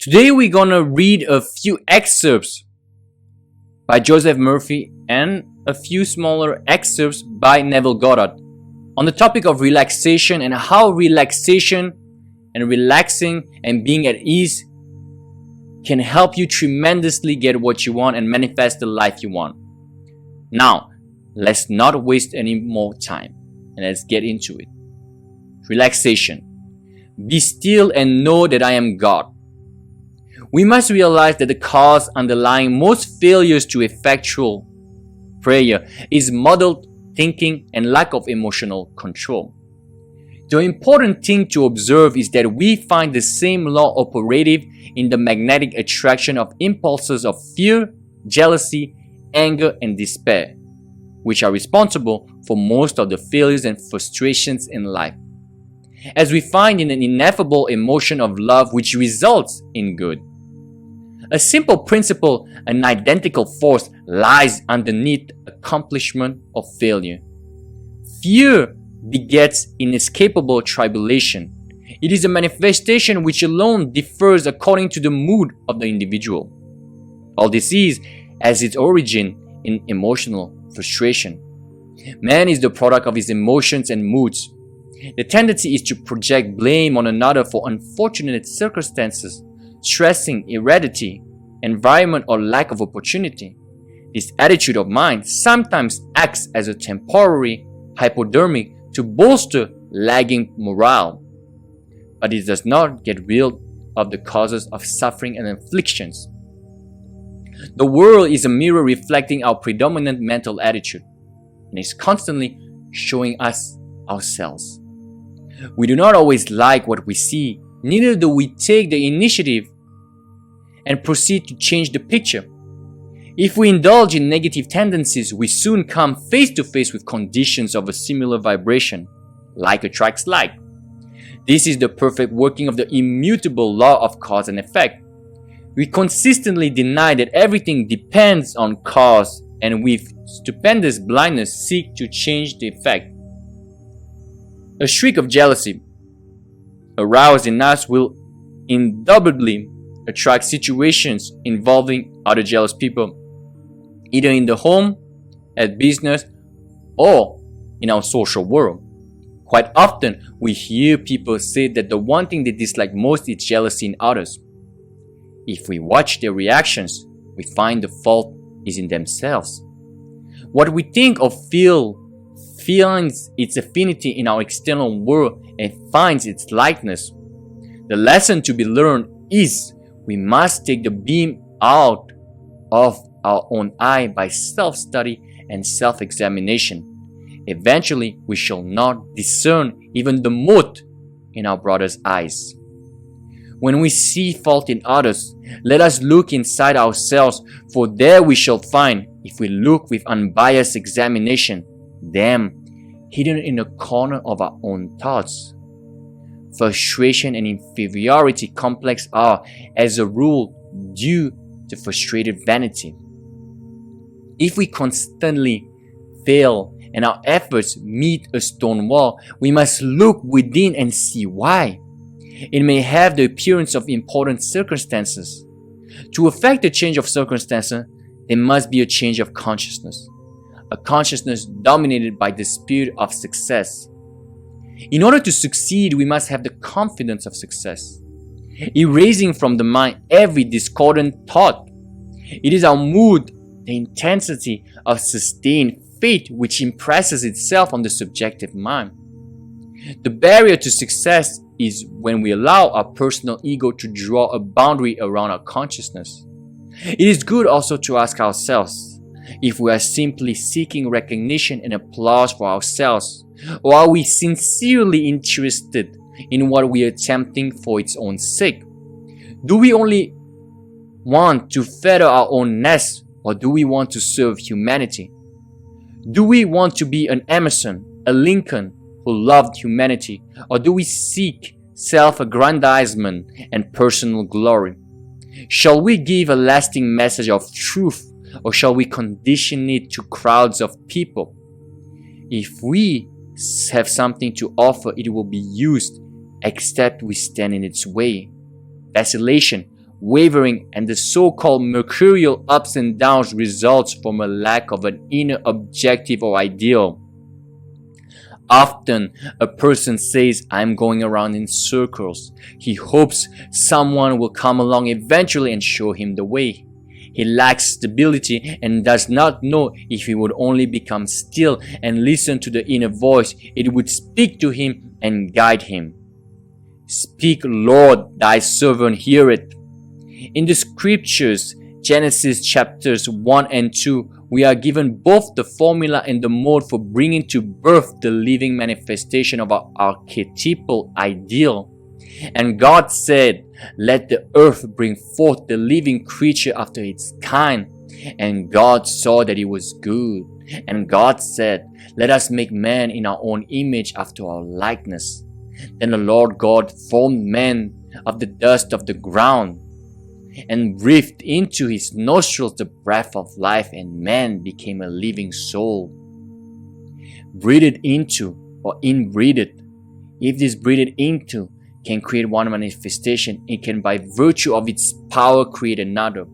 Today we're gonna read a few excerpts by Joseph Murphy and a few smaller excerpts by Neville Goddard on the topic of relaxation and how relaxation and relaxing and being at ease can help you tremendously get what you want and manifest the life you want. Now, let's not waste any more time and let's get into it. Relaxation. Be still and know that I am God. We must realize that the cause underlying most failures to effectual prayer is muddled thinking and lack of emotional control. The important thing to observe is that we find the same law operative in the magnetic attraction of impulses of fear, jealousy, anger, and despair, which are responsible for most of the failures and frustrations in life, as we find in an ineffable emotion of love which results in good. A simple principle, an identical force, lies underneath accomplishment of failure. Fear begets inescapable tribulation. It is a manifestation which alone differs according to the mood of the individual. All disease has its origin in emotional frustration. Man is the product of his emotions and moods. The tendency is to project blame on another for unfortunate circumstances, stressing heredity, environment, or lack of opportunity. This attitude of mind sometimes acts as a temporary hypodermic to bolster lagging morale, but it does not get rid of the causes of suffering and afflictions. The world is a mirror reflecting our predominant mental attitude and is constantly showing us ourselves. We do not always like what we see, neither do we take the initiative and proceed to change the picture. If we indulge in negative tendencies, we soon come face to face with conditions of a similar vibration, like attracts like. This is the perfect working of the immutable law of cause and effect. We consistently deny that everything depends on cause and with stupendous blindness seek to change the effect. A shriek of jealousy aroused in us will indubitably attract situations involving other jealous people, either in the home, at business, or in our social world. Quite often, we hear people say that the one thing they dislike most is jealousy in others. If we watch their reactions, we find the fault is in themselves. What we think or feel finds its affinity in our external world and finds its likeness. The lesson to be learned is we must take the beam out of our own eye by self-study and self-examination. Eventually, we shall not discern even the mote in our brother's eyes. When we see fault in others, let us look inside ourselves, for there we shall find, if we look with unbiased examination, them hidden in the corner of our own thoughts. Frustration and inferiority complex are, as a rule, due to frustrated vanity. If we constantly fail and our efforts meet a stone wall, we must look within and see why. It may have the appearance of important circumstances. To effect a change of circumstances, there must be a change of consciousness, a consciousness dominated by the spirit of success. In order to succeed, we must have the confidence of success, erasing from the mind every discordant thought. It is our mood, the intensity of sustained faith, which impresses itself on the subjective mind. The barrier to success is when we allow our personal ego to draw a boundary around our consciousness. It is good also to ask ourselves if we are simply seeking recognition and applause for ourselves, or are we sincerely interested in what we are attempting for its own sake? Do we only want to feather our own nest, or do we want to serve humanity? Do we want to be an Emerson, a Lincoln who loved humanity, or do we seek self-aggrandizement and personal glory? Shall we give a lasting message of truth, or shall we condition it to crowds of people? If we have something to offer, it will be used, except we stand in its way. Vacillation, wavering, and the so-called mercurial ups and downs results from a lack of an inner objective or ideal. Often, a person says, "I'm going around in circles." He hopes someone will come along eventually and show him the way. He lacks stability and does not know if he would only become still and listen to the inner voice, it would speak to him and guide him. "Speak, Lord, thy servant heareth." In the scriptures, Genesis chapters 1 and 2, we are given both the formula and the mode for bringing to birth the living manifestation of our archetypal ideal. And God said, "Let the earth bring forth the living creature after its kind. And God saw that it was good. And God said, Let us make man in our own image after our likeness. Then the Lord God formed man of the dust of the ground and breathed into his nostrils the breath of life, and man became a living soul." Breathed into or inbreathed. If this breathed into can create one manifestation, it can by virtue of its power create another.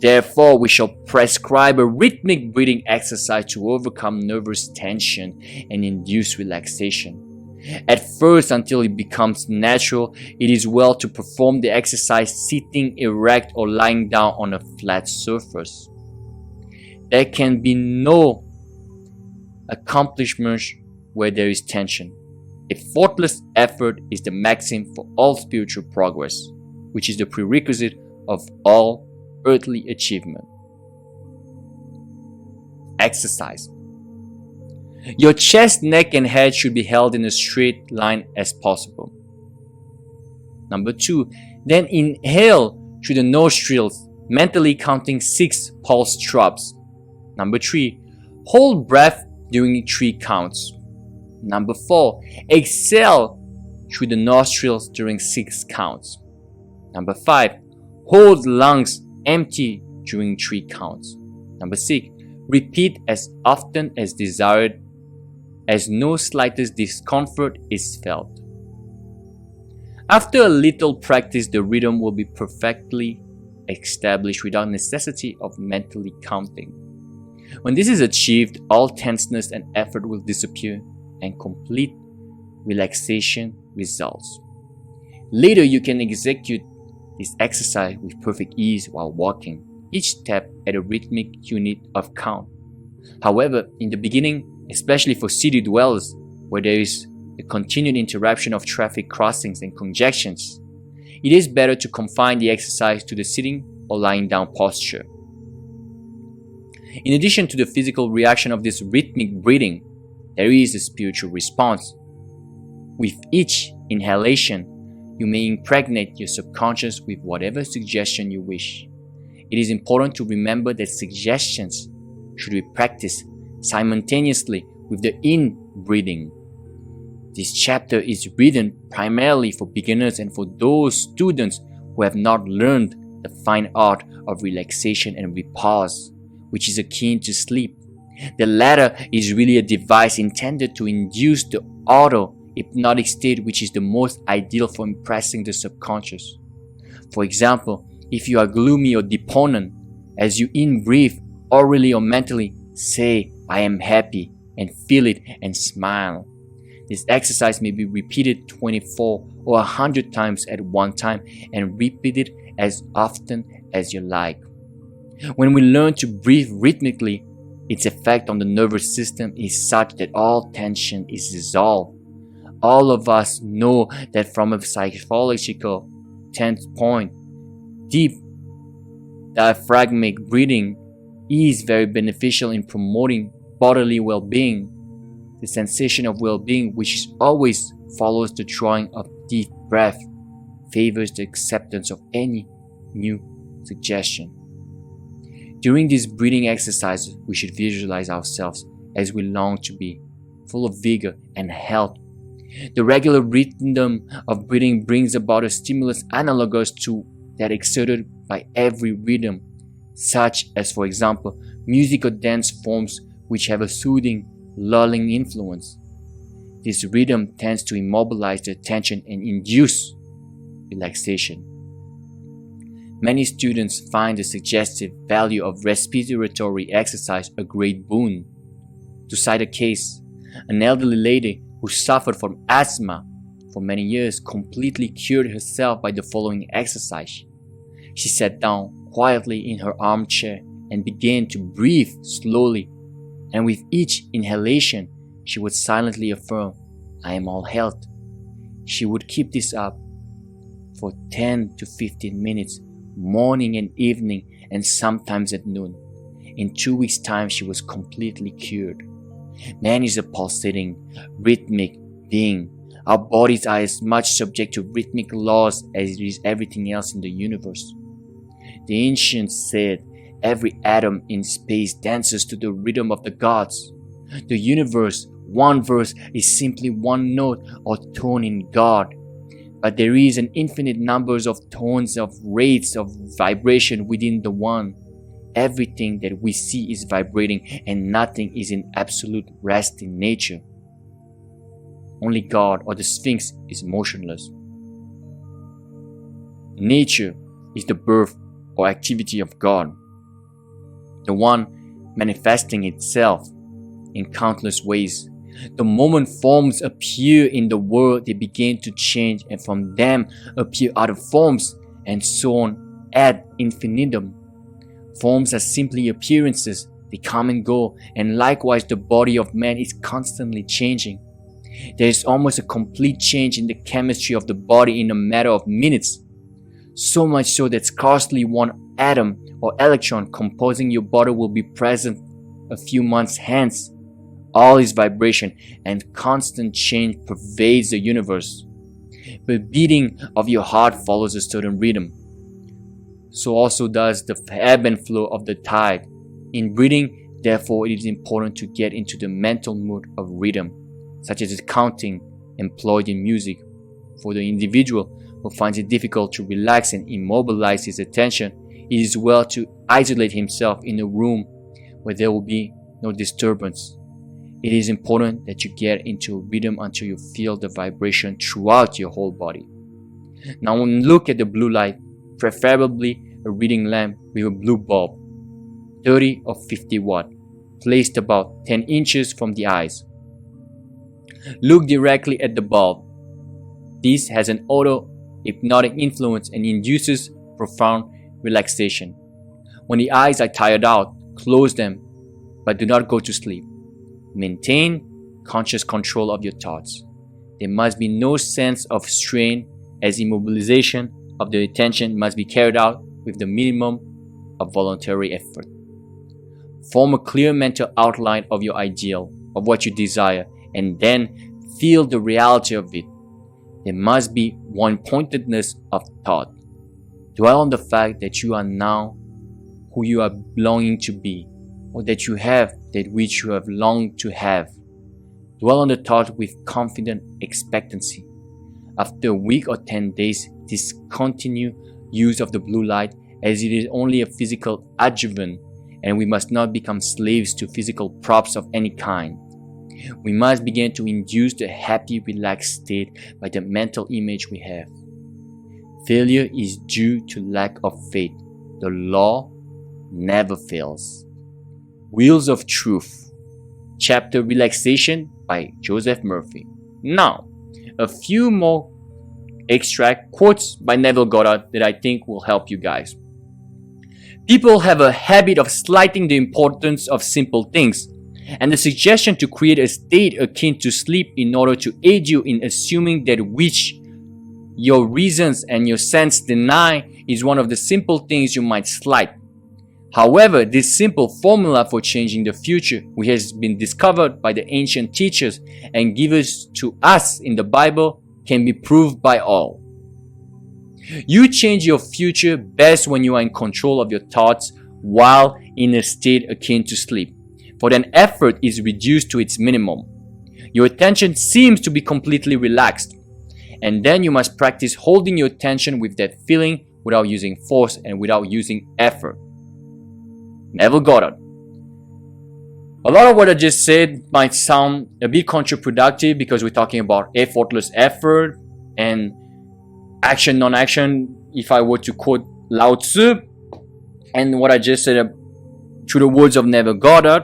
Therefore, we shall prescribe a rhythmic breathing exercise to overcome nervous tension and induce relaxation. At first, until it becomes natural, it is well to perform the exercise sitting erect or lying down on a flat surface. There can be no accomplishment where there is tension. Effortless effort is the maxim for all spiritual progress, which is the prerequisite of all earthly achievement. Exercise. Your chest, neck, and head should be held in a straight line as possible. Number 2, then inhale through the nostrils, mentally counting 6 pulse throbs. Number 3, hold breath during 3 counts. Number 4, exhale through the nostrils during 6 counts. Number 5, hold lungs empty during 3 counts. Number 6, repeat as often as desired, as no slightest discomfort is felt. After a little practice, the rhythm will be perfectly established without necessity of mentally counting. When this is achieved, all tenseness and effort will disappear and complete relaxation results. Later, you can execute this exercise with perfect ease while walking, each step at a rhythmic unit of count. However, in the beginning, especially for city dwellers where there is the continued interruption of traffic crossings and congestions, it is better to confine the exercise to the sitting or lying down posture. In addition to the physical reaction of this rhythmic breathing, there is a spiritual response. With each inhalation, you may impregnate your subconscious with whatever suggestion you wish. It is important to remember that suggestions should be practiced simultaneously with the in-breathing. This chapter is written primarily for beginners and for those students who have not learned the fine art of relaxation and repose, which is akin to sleep. The latter is really a device intended to induce the auto-hypnotic state, which is the most ideal for impressing the subconscious. For example, if you are gloomy or despondent, as you in-breathe, orally or mentally, say, "I am happy," and feel it and smile. This exercise may be repeated 24 or 100 times at one time and repeated as often as you like. When we learn to breathe rhythmically, its effect on the nervous system is such that all tension is dissolved. All of us know that from a psychological standpoint, deep diaphragmatic breathing is very beneficial in promoting bodily well-being. The sensation of well-being, which always follows the drawing of deep breath, favors the acceptance of any new suggestion. During these breathing exercises, we should visualize ourselves as we long to be, full of vigor and health. The regular rhythm of breathing brings about a stimulus analogous to that exerted by every rhythm, such as, for example, music or dance forms which have a soothing, lulling influence. This rhythm tends to immobilize the attention and induce relaxation. Many students find the suggestive value of respiratory exercise a great boon. To cite a case, an elderly lady who suffered from asthma for many years completely cured herself by the following exercise. She sat down quietly in her armchair and began to breathe slowly, and with each inhalation, she would silently affirm, "I am all health." She would keep this up for 10 to 15 minutes, morning and evening, and sometimes at noon. In 2 weeks' time, she was completely cured. Man is a pulsating, rhythmic being. Our bodies are as much subject to rhythmic laws as it is everything else in the universe. The ancients said every atom in space dances to the rhythm of the gods. The universe, one verse, is simply one note or tone in God. But there is an infinite numbers of tones, of rates of vibration within the one. Everything that we see is vibrating, and nothing is in absolute rest in nature. Only God or the Sphinx is motionless. Nature is the birth or activity of God, the one manifesting itself in countless ways. The moment forms appear in the world, they begin to change, and from them appear other forms, and so on ad infinitum. Forms are simply appearances, they come and go, and likewise the body of man is constantly changing. There is almost a complete change in the chemistry of the body in a matter of minutes. So much so that scarcely one atom or electron composing your body will be present a few months hence. All is vibration, and constant change pervades the universe. The beating of your heart follows a certain rhythm. So also does the ebb and flow of the tide. In breathing, therefore, it is important to get into the mental mood of rhythm, such as counting employed in music. For the individual who finds it difficult to relax and immobilize his attention, it is well to isolate himself in a room where there will be no disturbance. It is important that you get into a rhythm until you feel the vibration throughout your whole body. Now look at the blue light, preferably a reading lamp with a blue bulb, 30 or 50 watt, placed about 10 inches from the eyes. Look directly at the bulb. This has an auto-hypnotic influence and induces profound relaxation. When the eyes are tired out, close them, but do not go to sleep. Maintain conscious control of your thoughts. There must be no sense of strain, as immobilization of the attention must be carried out with the minimum of voluntary effort. Form a clear mental outline of your ideal, of what you desire, and then feel the reality of it. There must be one-pointedness of thought. Dwell on the fact that you are now who you are longing to be, or that you have that which you have longed to have. Dwell on the thought with confident expectancy. After a week or 10 days, discontinue use of the blue light, as it is only a physical adjuvant, and we must not become slaves to physical props of any kind. We must begin to induce the happy, relaxed state by the mental image we have. Failure is due to lack of faith. The law never fails. Wheels of Truth, chapter Relaxation by Joseph Murphy. Now, a few more extract quotes by Neville Goddard that I think will help you guys. People have a habit of slighting the importance of simple things, and the suggestion to create a state akin to sleep in order to aid you in assuming that which your reasons and your sense deny is one of the simple things you might slight. However, this simple formula for changing the future, which has been discovered by the ancient teachers and given to us in the Bible, can be proved by all. You change your future best when you are in control of your thoughts while in a state akin to sleep, for then effort is reduced to its minimum. Your attention seems to be completely relaxed, and then you must practice holding your attention with that feeling without using force and without using effort. Neville Goddard. A lot of what I just said might sound a bit counterproductive because we're talking about effortless effort and action, non-action. If I were to quote Lao Tzu and what I just said through the words of Neville Goddard.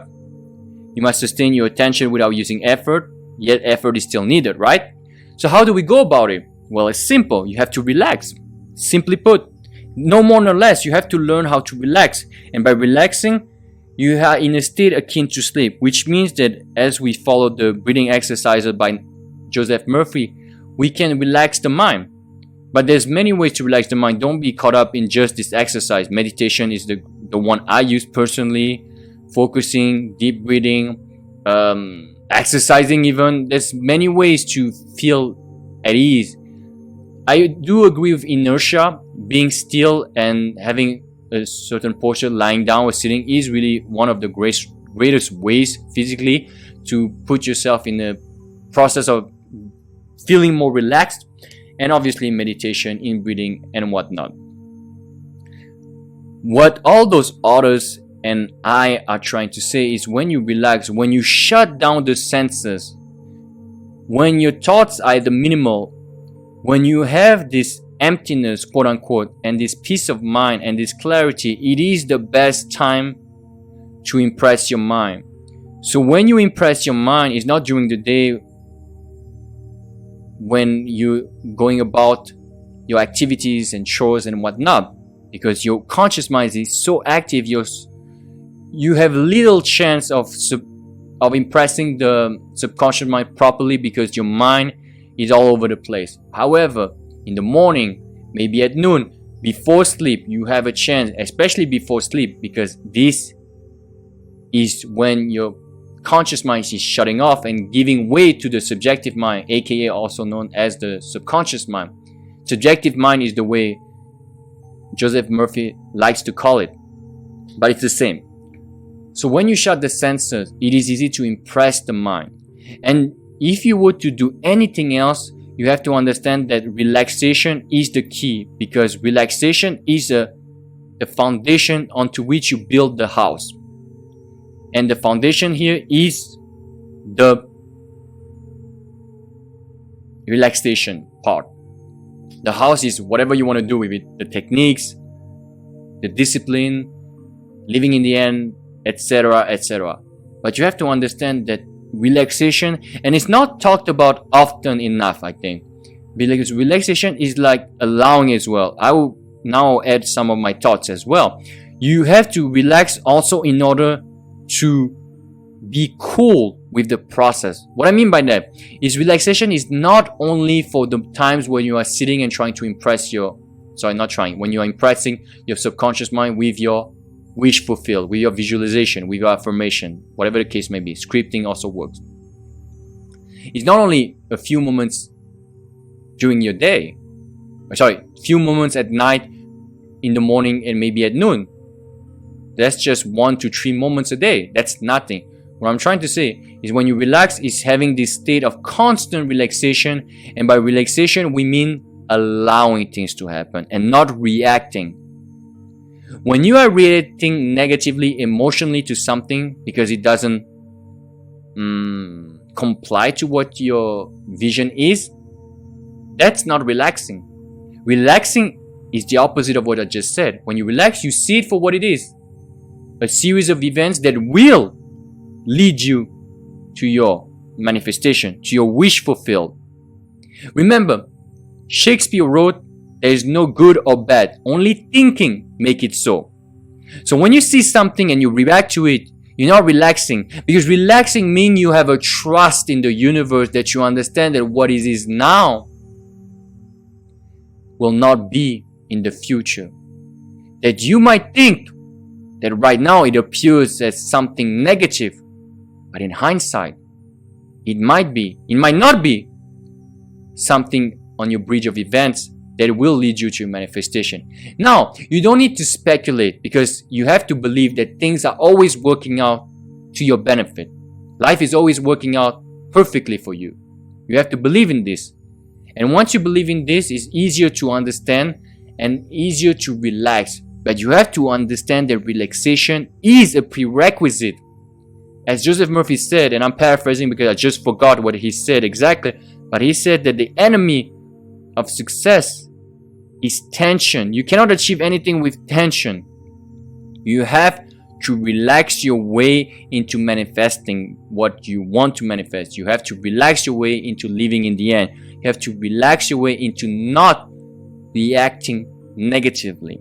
You must sustain your attention without using effort, yet effort is still needed, right? So how do we go about it? Well, it's simple. You have to relax. Simply put, no more nor less, you have to learn how to relax. And by relaxing, you are in a state akin to sleep, which means that as we follow the breathing exercises by Joseph Murphy, we can relax the mind. But there's many ways to relax the mind. Don't be caught up in just this exercise. Meditation is the one I use personally. Focusing, deep breathing, exercising even. There's many ways to feel at ease. I do agree with inertia. Being still and having a certain posture, lying down or sitting, is really one of the greatest ways physically to put yourself in a process of feeling more relaxed. And obviously meditation, in breathing and whatnot. What all those others and I are trying to say is, when you relax, when you shut down the senses, when your thoughts are the minimal, when you have this emptiness, quote unquote, and this peace of mind and this clarity, it is the best time to impress your mind. So when you impress your mind, it's not during the day when you're going about your activities and chores and whatnot, because your conscious mind is so active, you have little chance of impressing the subconscious mind properly, because your mind is all over the place. However, in the morning, maybe at noon, before sleep, you have a chance, especially before sleep, because this is when your conscious mind is shutting off and giving way to the subjective mind, aka also known as the subconscious mind. Subjective mind is the way Joseph Murphy likes to call it, but it's the same. So when you shut the senses, it is easy to impress the mind. And if you were to do anything else, you have to understand that relaxation is the key, because relaxation is the foundation onto which you build the house. And the foundation here is the relaxation part. The house is whatever you want to do with it, the techniques, the discipline, living in the end, etc., etc. But you have to understand that relaxation, and it's not talked about often enough, I think, because relaxation is like allowing as well. I will now add some of my thoughts as well. You have to relax also in order to be cool with the process. What I mean by that is, relaxation is not only for the times when you are sitting and trying to impress when you are impressing your subconscious mind with your wish fulfilled, with your visualization, with your affirmation, whatever the case may be. Scripting also works. It's not only a few moments during your day, few moments at night, in the morning, and maybe at noon. That's just 1 to 3 moments a day. That's nothing. What I'm trying to say is, when you relax, is having this state of constant relaxation. And by relaxation, we mean allowing things to happen and not reacting. When you are reacting negatively, emotionally to something because it doesn't comply to what your vision is, that's not relaxing. Relaxing is the opposite of what I just said. When you relax, you see it for what it is. A series of events that will lead you to your manifestation, to your wish fulfilled. Remember, Shakespeare wrote, "There is no good or bad, only thinking make it so." So when you see something and you react to it, you're not relaxing, because relaxing means you have a trust in the universe, that you understand that what it is now will not be in the future. That you might think that right now it appears as something negative, but in hindsight, it might not be something on your bridge of events that will lead you to manifestation. Now, you don't need to speculate, because you have to believe that things are always working out to your benefit. Life is always working out perfectly for you. You have to believe in this. And once you believe in this, it's easier to understand and easier to relax. But you have to understand that relaxation is a prerequisite. As Joseph Murphy said, and I'm paraphrasing because I just forgot what he said exactly, but he said that the enemy of success is tension. You cannot achieve anything with tension. You have to relax your way into manifesting what you want to manifest. You have to relax your way into living in the end. You have to relax your way into not reacting negatively.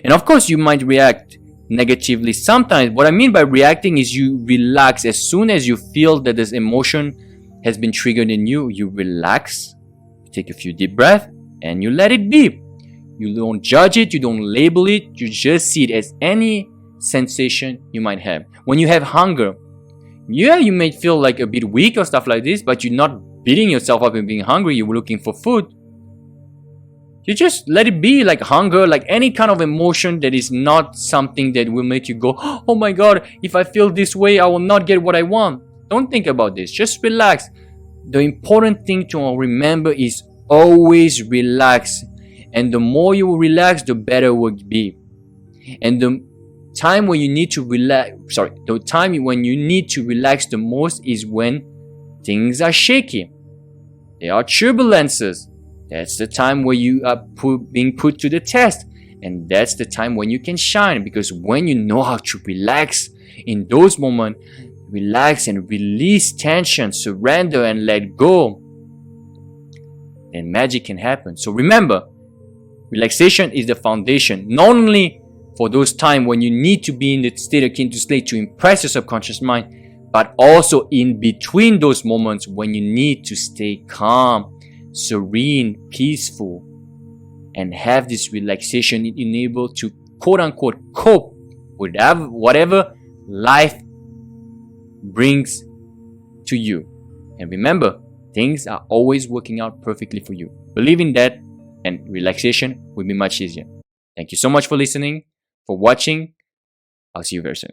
And of course, you might react negatively sometimes. What I mean by reacting is you relax. As soon as you feel that this emotion has been triggered in you, you relax, you take a few deep breaths, and you let it be. You don't judge it, you don't label it, you just see it as any sensation you might have. When you have hunger, yeah, you may feel like a bit weak or stuff like this, but you're not beating yourself up and being hungry. You're looking for food. You just let it be, like hunger, like any kind of emotion that is not something that will make you go, oh my God, if I feel this way, I will not get what I want. Don't think about this. Just relax. The important thing to remember is always relax. And the more you relax, the better it will be. And the time when you need to relax, the time when you need to relax the most is when things are shaky. There are turbulences. That's the time where you are being put to the test. And that's the time when you can shine. Because when you know how to relax in those moments, relax and release tension, surrender and let go, then magic can happen. So remember, relaxation is the foundation, not only for those times when you need to be in the state akin to sleep to impress your subconscious mind, but also in between those moments when you need to stay calm, serene, peaceful, and have this relaxation enabled to quote-unquote cope with whatever life brings to you. And remember, things are always working out perfectly for you. Believe in that, and relaxation will be much easier. Thank you so much for listening, for watching. I'll see you very soon.